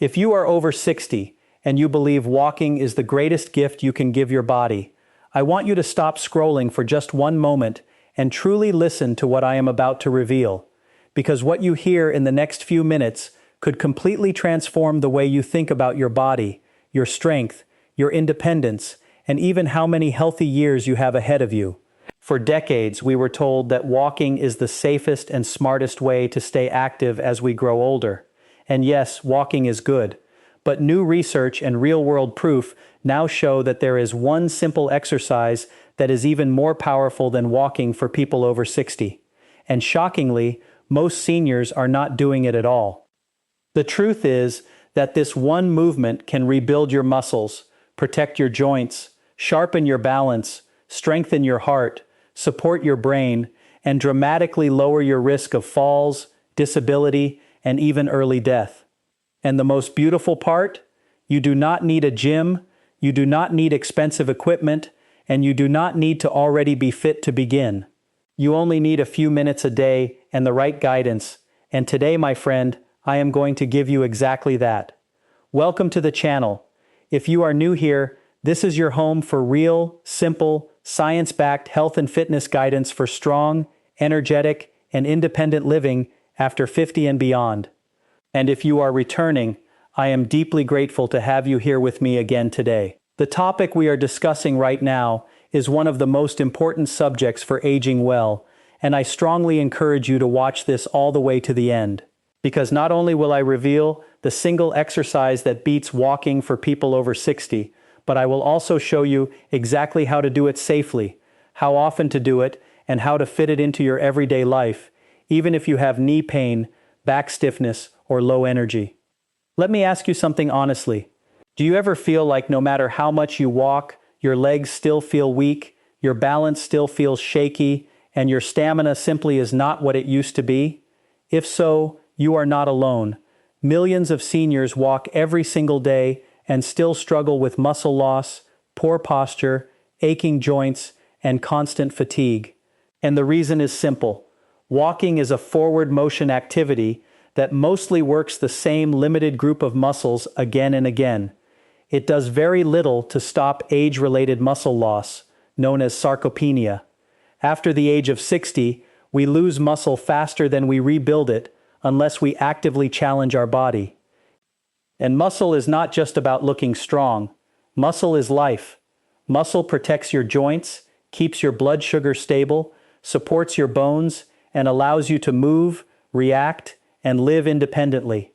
If you are over 60 and you believe walking is the greatest gift you can give your body, I want you to stop scrolling for just one moment and truly listen to what I am about to reveal, because what you hear in the next few minutes could completely transform the way you think about your body, your strength, your independence, and even how many healthy years you have ahead of you. For decades, we were told that walking is the safest and smartest way to stay active as we grow older. And yes, walking is good. But new research and real-world proof now show that there is one simple exercise that is even more powerful than walking for people over 60. And shockingly, most seniors are not doing it at all. The truth is that this one movement can rebuild your muscles, protect your joints, sharpen your balance, strengthen your heart, support your brain, and dramatically lower your risk of falls, disability, and even early death. And the most beautiful part? You do not need a gym, you do not need expensive equipment, and you do not need to already be fit to begin. You only need a few minutes a day and the right guidance, and today, my friend, I am going to give you exactly that. Welcome to the channel. If you are new here, this is your home for real, simple, science-backed health and fitness guidance for strong, energetic, and independent living after 50 and beyond. And if you are returning, I am deeply grateful to have you here with me again today. The topic we are discussing right now is one of the most important subjects for aging well, and I strongly encourage you to watch this all the way to the end. Because not only will I reveal the single exercise that beats walking for people over 60, but I will also show you exactly how to do it safely, how often to do it, and how to fit it into your everyday life, even if you have knee pain, back stiffness, or low energy. Let me ask you something honestly. Do you ever feel like no matter how much you walk, your legs still feel weak, your balance still feels shaky, and your stamina simply is not what it used to be? If so, you are not alone. Millions of seniors walk every single day and still struggle with muscle loss, poor posture, aching joints, and constant fatigue. And the reason is simple. Walking is a forward motion activity that mostly works the same limited group of muscles again and again. It does very little to stop age-related muscle loss, known as sarcopenia. After the age of 60, we lose muscle faster than we rebuild it unless we actively challenge our body. And muscle is not just about looking strong. Muscle is life. Muscle protects your joints, keeps your blood sugar stable, supports your bones, and allows you to move, react, and live independently.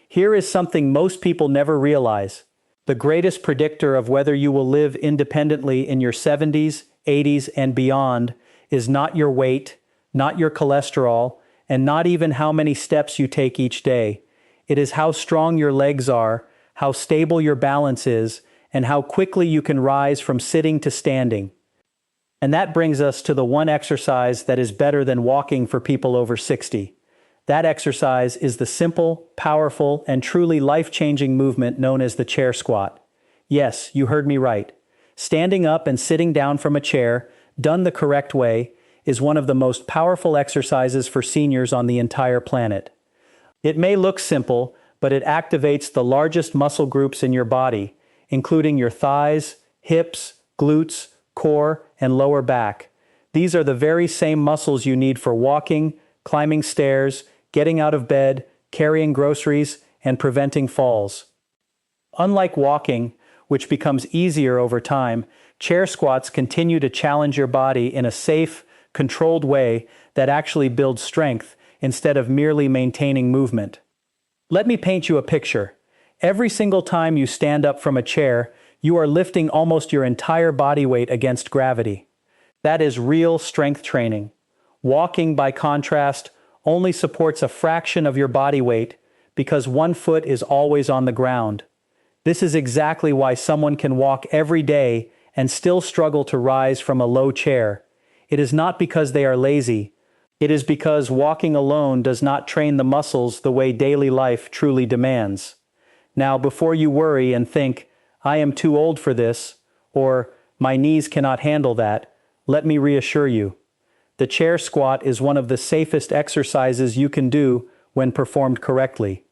Here is something most people never realize. The greatest predictor of whether you will live independently in your 70s, 80s, and beyond is not your weight, not your cholesterol, and not even how many steps you take each day. It is how strong your legs are, how stable your balance is, and how quickly you can rise from sitting to standing. And that brings us to the one exercise that is better than walking for people over 60. That exercise is the simple, powerful, and truly life-changing movement known as the chair squat. Yes, you heard me right. Standing up and sitting down from a chair, done the correct way, is one of the most powerful exercises for seniors on the entire planet. It may look simple, but it activates the largest muscle groups in your body, including your thighs, hips, glutes, core, and lower back. These are the very same muscles you need for walking, climbing stairs, getting out of bed, carrying groceries, and preventing falls. Unlike walking, which becomes easier over time, chair squats continue to challenge your body in a safe, controlled way that actually builds strength instead of merely maintaining movement. Let me paint you a picture. Every single time you stand up from a chair, you are lifting almost your entire body weight against gravity. That is real strength training. Walking, by contrast, only supports a fraction of your body weight because one foot is always on the ground. This is exactly why someone can walk every day and still struggle to rise from a low chair. It is not because they are lazy. It is because walking alone does not train the muscles the way daily life truly demands. Now, before you worry and think, "I am too old for this," or "my knees cannot handle that," let me reassure you. The chair squat is one of the safest exercises you can do when performed correctly.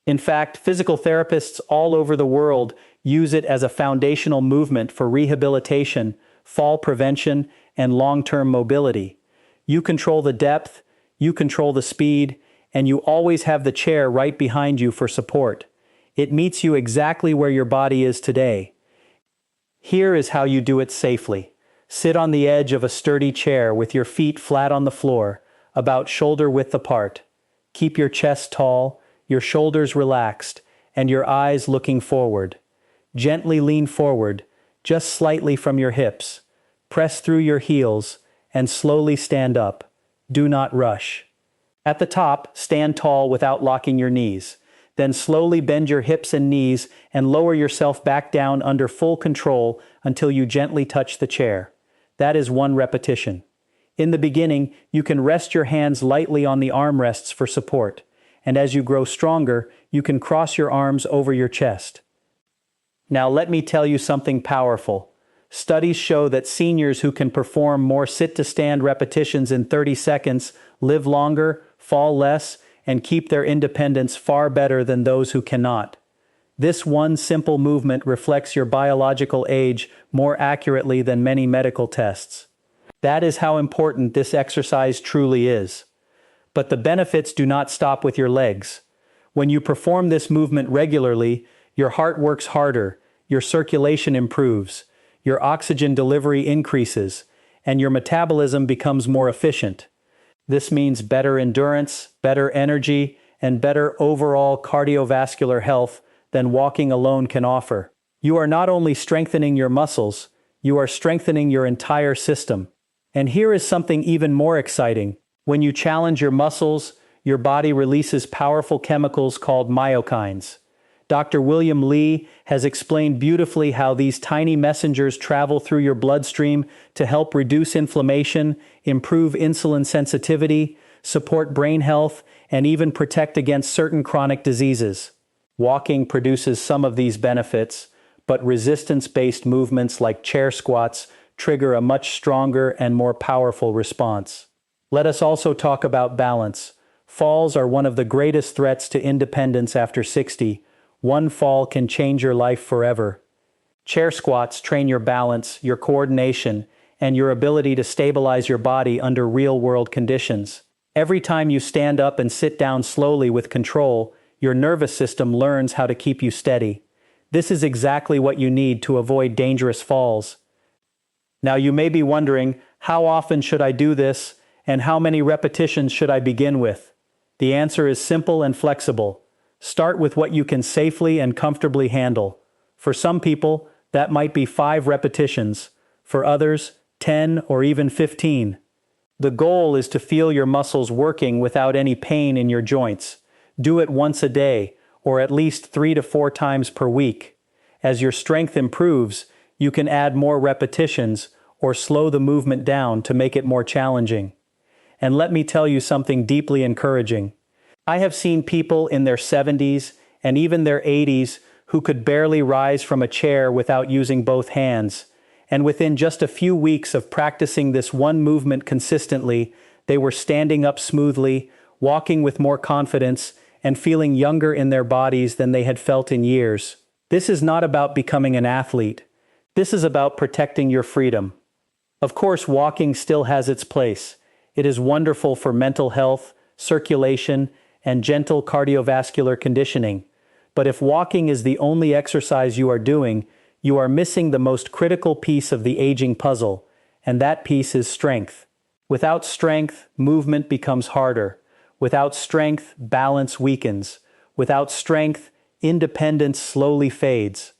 In fact, physical therapists all over the world use it as a foundational movement for rehabilitation, fall prevention, and long-term mobility. You control the depth, you control the speed, and you always have the chair right behind you for support. It meets you exactly where your body is today. Here is how you do it safely. Sit on the edge of a sturdy chair with your feet flat on the floor, about shoulder width apart. Keep your chest tall, your shoulders relaxed, and your eyes looking forward. Gently lean forward, just slightly from your hips. Press through your heels, and slowly stand up. Do not rush. At the top, stand tall without locking your knees. Then slowly bend your hips and knees and lower yourself back down under full control until you gently touch the chair. That is 1 repetition. In the beginning, you can rest your hands lightly on the armrests for support, and as you grow stronger, you can cross your arms over your chest. Now let me tell you something powerful. Studies show that seniors who can perform more sit-to-stand repetitions in 30 seconds live longer, fall less, and keep their independence far better than those who cannot. This one simple movement reflects your biological age more accurately than many medical tests. That is how important this exercise truly is. But the benefits do not stop with your legs. When you perform this movement regularly, your heart works harder, your circulation improves, your oxygen delivery increases, and your metabolism becomes more efficient. This means better endurance, better energy, and better overall cardiovascular health than walking alone can offer. You are not only strengthening your muscles, you are strengthening your entire system. And here is something even more exciting. When you challenge your muscles, your body releases powerful chemicals called myokines. Dr. William Lee has explained beautifully how these tiny messengers travel through your bloodstream to help reduce inflammation, improve insulin sensitivity, support brain health, and even protect against certain chronic diseases. Walking produces some of these benefits, but resistance-based movements like chair squats trigger a much stronger and more powerful response. Let us also talk about balance. Falls are one of the greatest threats to independence after 60. One fall can change your life forever. Chair squats train your balance, your coordination, and your ability to stabilize your body under real-world conditions. Every time you stand up and sit down slowly with control, your nervous system learns how to keep you steady. This is exactly what you need to avoid dangerous falls. Now you may be wondering, how often should I do this, and how many repetitions should I begin with? The answer is simple and flexible. Start with what you can safely and comfortably handle. For some people, that might be 5 repetitions. For others, 10 or even 15. The goal is to feel your muscles working without any pain in your joints. Do it once a day, or at least 3 to 4 times per week. As your strength improves, you can add more repetitions or slow the movement down to make it more challenging. And let me tell you something deeply encouraging. I have seen people in their 70s and even their 80s who could barely rise from a chair without using both hands. And within just a few weeks of practicing this one movement consistently, they were standing up smoothly, walking with more confidence, and feeling younger in their bodies than they had felt in years. This is not about becoming an athlete. This is about protecting your freedom. Of course, walking still has its place. It is wonderful for mental health, circulation, and gentle cardiovascular conditioning. But if walking is the only exercise you are doing, you are missing the most critical piece of the aging puzzle, and that piece is strength. Without strength, movement becomes harder. Without strength, balance weakens. Without strength, independence slowly fades.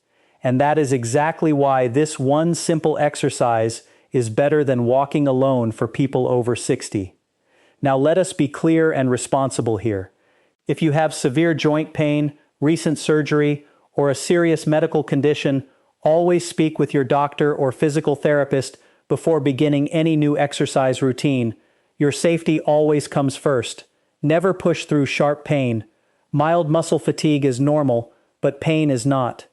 And that is exactly why this one simple exercise is better than walking alone for people over 60. Now let us be clear and responsible here. If you have severe joint pain, recent surgery, or a serious medical condition, always speak with your doctor or physical therapist before beginning any new exercise routine. Your safety always comes first. Never push through sharp pain. Mild muscle fatigue is normal, but pain is not.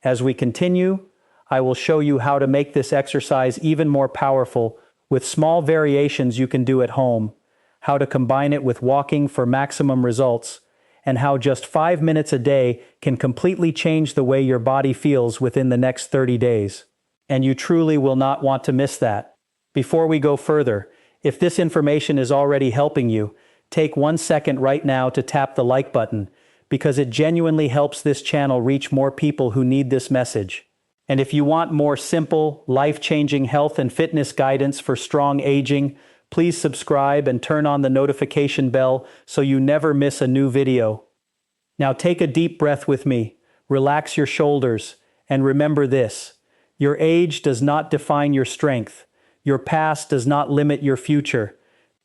As we continue, I will show you how to make this exercise even more powerful with small variations you can do at home, how to combine it with walking for maximum results, and how just 5 minutes a day can completely change the way your body feels within the next 30 days. And you truly will not want to miss that. Before we go further, if this information is already helping you, take 1 second right now to tap the like button, because it genuinely helps this channel reach more people who need this message. And if you want more simple, life-changing health and fitness guidance for strong aging, please subscribe and turn on the notification bell so you never miss a new video. Now take a deep breath with me, relax your shoulders, and remember this: your age does not define your strength, your past does not limit your future,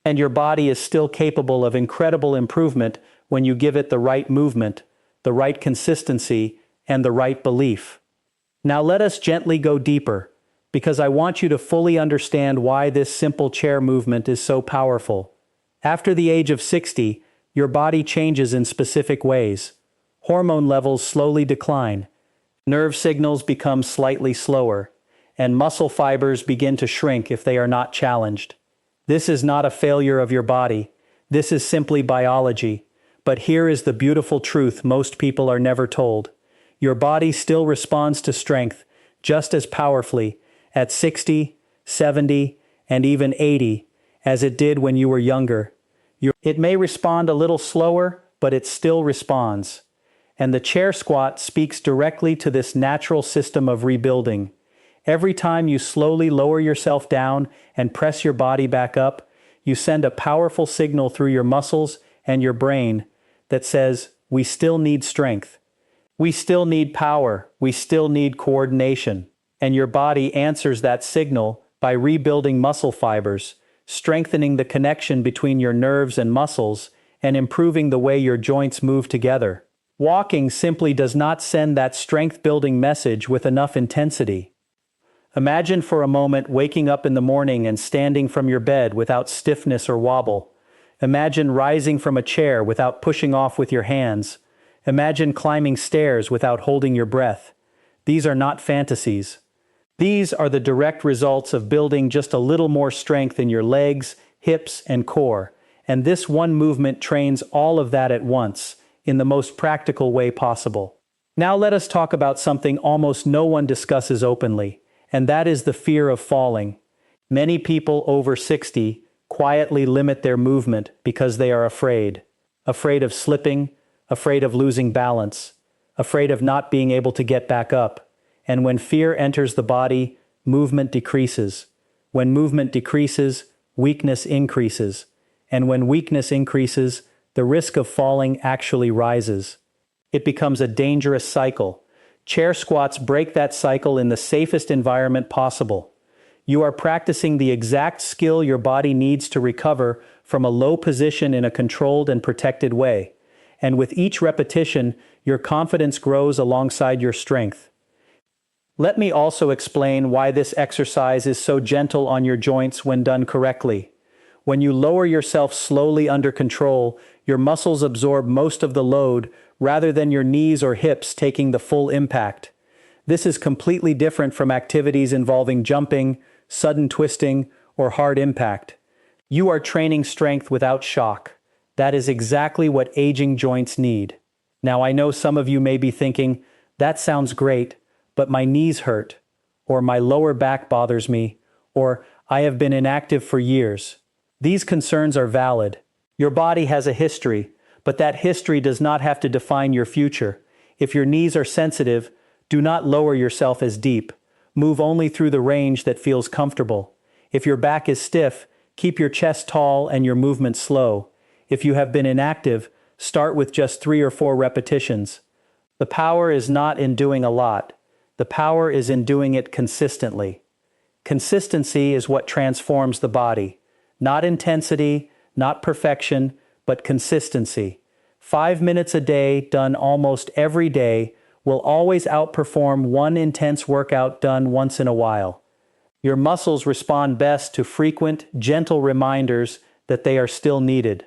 and your body is still capable of incredible improvement when you give it the right movement, the right consistency, and the right belief. Now let us gently go deeper, because I want you to fully understand why this simple chair movement is so powerful. After the age of 60, your body changes in specific ways. Hormone levels slowly decline, nerve signals become slightly slower, and muscle fibers begin to shrink if they are not challenged. This is not a failure of your body. This is simply biology. But here is the beautiful truth most people are never told. Your body still responds to strength just as powerfully at 60, 70, and even 80 as it did when you were younger. It may respond a little slower, but it still responds. And the chair squat speaks directly to this natural system of rebuilding. Every time you slowly lower yourself down and press your body back up, you send a powerful signal through your muscles and your brain that says, we still need strength. We still need power. We still need coordination. And your body answers that signal by rebuilding muscle fibers, strengthening the connection between your nerves and muscles, and improving the way your joints move together. Walking simply does not send that strength-building message with enough intensity. Imagine for a moment waking up in the morning and standing from your bed without stiffness or wobble. Imagine rising from a chair without pushing off with your hands. Imagine climbing stairs without holding your breath. These are not fantasies. These are the direct results of building just a little more strength in your legs, hips, and core. And this one movement trains all of that at once, in the most practical way possible. Now let us talk about something almost no one discusses openly, and that is the fear of falling. Many people over 60 quietly limit their movement because they are afraid. Afraid of slipping, afraid of losing balance, afraid of not being able to get back up. And when fear enters the body, movement decreases. When movement decreases, weakness increases. And when weakness increases, the risk of falling actually rises. It becomes a dangerous cycle. Chair squats break that cycle in the safest environment possible. You are practicing the exact skill your body needs to recover from a low position in a controlled and protected way. And with each repetition, your confidence grows alongside your strength. Let me also explain why this exercise is so gentle on your joints when done correctly. When you lower yourself slowly under control, your muscles absorb most of the load rather than your knees or hips taking the full impact. This is completely different from activities involving jumping, sudden twisting, or hard impact. You are training strength without shock. That is exactly what aging joints need. Now I know some of you may be thinking, that sounds great, but my knees hurt, or my lower back bothers me, or I have been inactive for years. These concerns are valid. Your body has a history, but that history does not have to define your future. If your knees are sensitive, do not lower yourself as deep. Move only through the range that feels comfortable. If your back is stiff, keep your chest tall and your movement slow. If you have been inactive, start with just 3 or 4 repetitions. The power is not in doing a lot. The power is in doing it consistently. Consistency is what transforms the body. Not intensity, not perfection, but consistency. 5 minutes a day, done almost every day, will always outperform one intense workout done once in a while. Your muscles respond best to frequent, gentle reminders that they are still needed.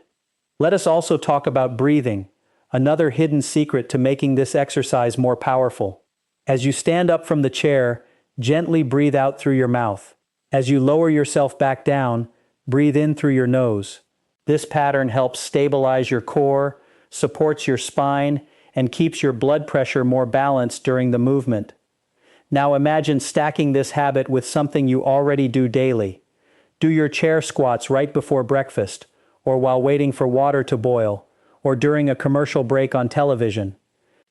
Let us also talk about breathing, another hidden secret to making this exercise more powerful. As you stand up from the chair, gently breathe out through your mouth. As you lower yourself back down, breathe in through your nose. This pattern helps stabilize your core, supports your spine, and keeps your blood pressure more balanced during the movement. Now imagine stacking this habit with something you already do daily. Do your chair squats right before breakfast, or while waiting for water to boil, or during a commercial break on television.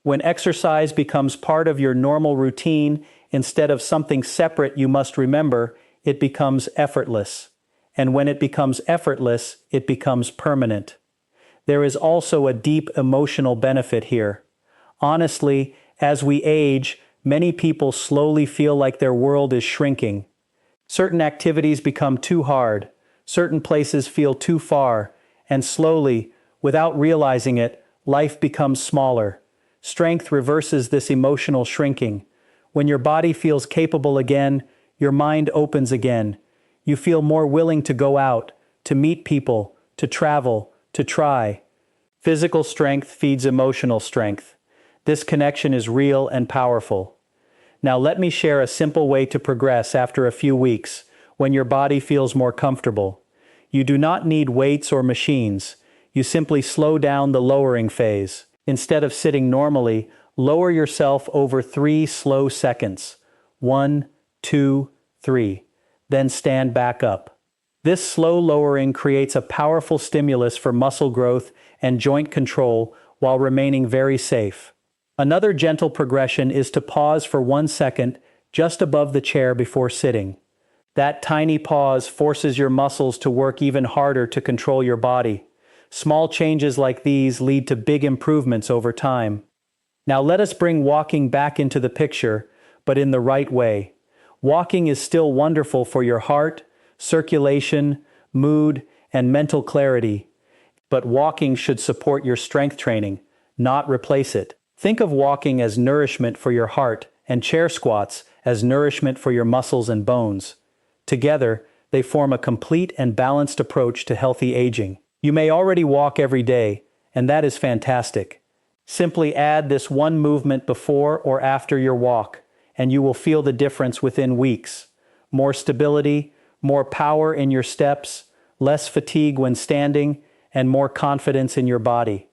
When exercise becomes part of your normal routine instead of something separate, you must remember, it becomes effortless. And when it becomes effortless, it becomes permanent. There is also a deep emotional benefit here. Honestly, as we age, many people slowly feel like their world is shrinking. Certain activities become too hard, certain places feel too far, and slowly, without realizing it, life becomes smaller. Strength reverses this emotional shrinking. When your body feels capable again, your mind opens again. You feel more willing to go out, to meet people, to travel, to try. Physical strength feeds emotional strength. This connection is real and powerful. Now let me share a simple way to progress after a few weeks, when your body feels more comfortable. You do not need weights or machines. You simply slow down the lowering phase. Instead of sitting normally, lower yourself over 3 slow seconds. 1, 2, 3. Then stand back up. This slow lowering creates a powerful stimulus for muscle growth and joint control while remaining very safe. Another gentle progression is to pause for 1 second just above the chair before sitting. That tiny pause forces your muscles to work even harder to control your body. Small changes like these lead to big improvements over time. Now let us bring walking back into the picture, but in the right way. Walking is still wonderful for your heart, circulation, mood, and mental clarity. But walking should support your strength training, not replace it. Think of walking as nourishment for your heart and chair squats as nourishment for your muscles and bones. Together, they form a complete and balanced approach to healthy aging. You may already walk every day, and that is fantastic. Simply add this one movement before or after your walk, and you will feel the difference within weeks. More stability, more power in your steps, less fatigue when standing, and more confidence in your body.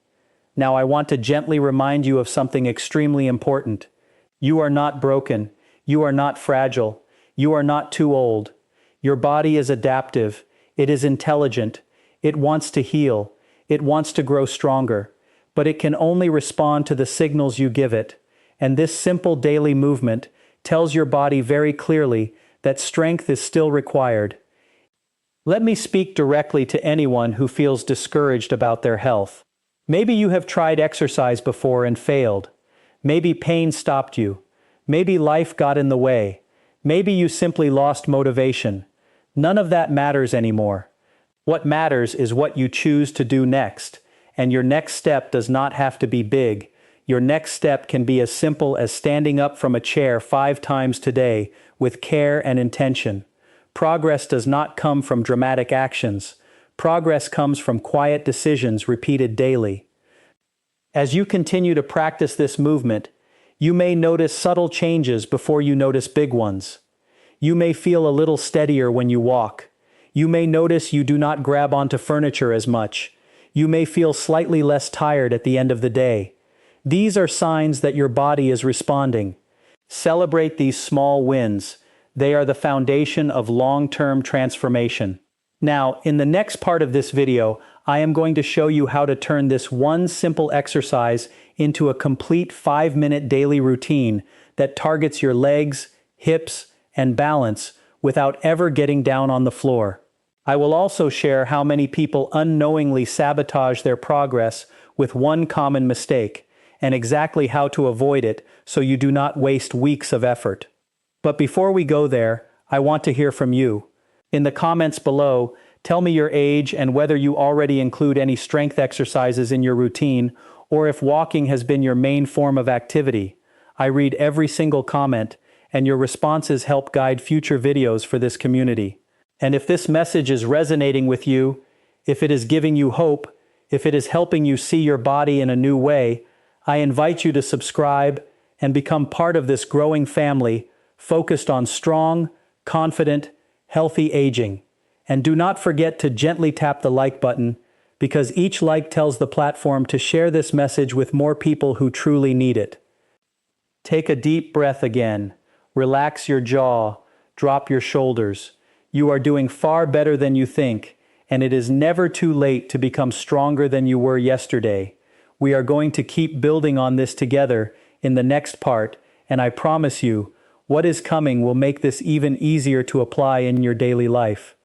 Now I want to gently remind you of something extremely important. You are not broken. You are not fragile. You are not too old. Your body is adaptive. It is intelligent. It wants to heal. It wants to grow stronger. But it can only respond to the signals you give it. And this simple daily movement tells your body very clearly that strength is still required. Let me speak directly to anyone who feels discouraged about their health. Maybe you have tried exercise before and failed. Maybe pain stopped you. Maybe life got in the way. Maybe you simply lost motivation. None of that matters anymore. What matters is what you choose to do next. And your next step does not have to be big. Your next step can be as simple as standing up from a chair 5 times today with care and intention. Progress does not come from dramatic actions. Progress comes from quiet decisions repeated daily. As you continue to practice this movement, you may notice subtle changes before you notice big ones. You may feel a little steadier when you walk. You may notice you do not grab onto furniture as much. You may feel slightly less tired at the end of the day. These are signs that your body is responding. Celebrate these small wins. They are the foundation of long-term transformation. Now, in the next part of this video, I am going to show you how to turn this one simple exercise into a complete 5-minute daily routine that targets your legs, hips, and balance without ever getting down on the floor. I will also share how many people unknowingly sabotage their progress with one common mistake, and exactly how to avoid it so you do not waste weeks of effort. But before we go there, I want to hear from you. In the comments below, tell me your age and whether you already include any strength exercises in your routine, or if walking has been your main form of activity. I read every single comment, and your responses help guide future videos for this community. And if this message is resonating with you, if it is giving you hope, if it is helping you see your body in a new way, I invite you to subscribe and become part of this growing family focused on strong, confident, healthy aging. And do not forget to gently tap the like button, because each like tells the platform to share this message with more people who truly need it. Take a deep breath again. Relax your jaw. Drop your shoulders. You are doing far better than you think, and it is never too late to become stronger than you were yesterday. We are going to keep building on this together in the next part, and I promise you, what is coming will make this even easier to apply in your daily life.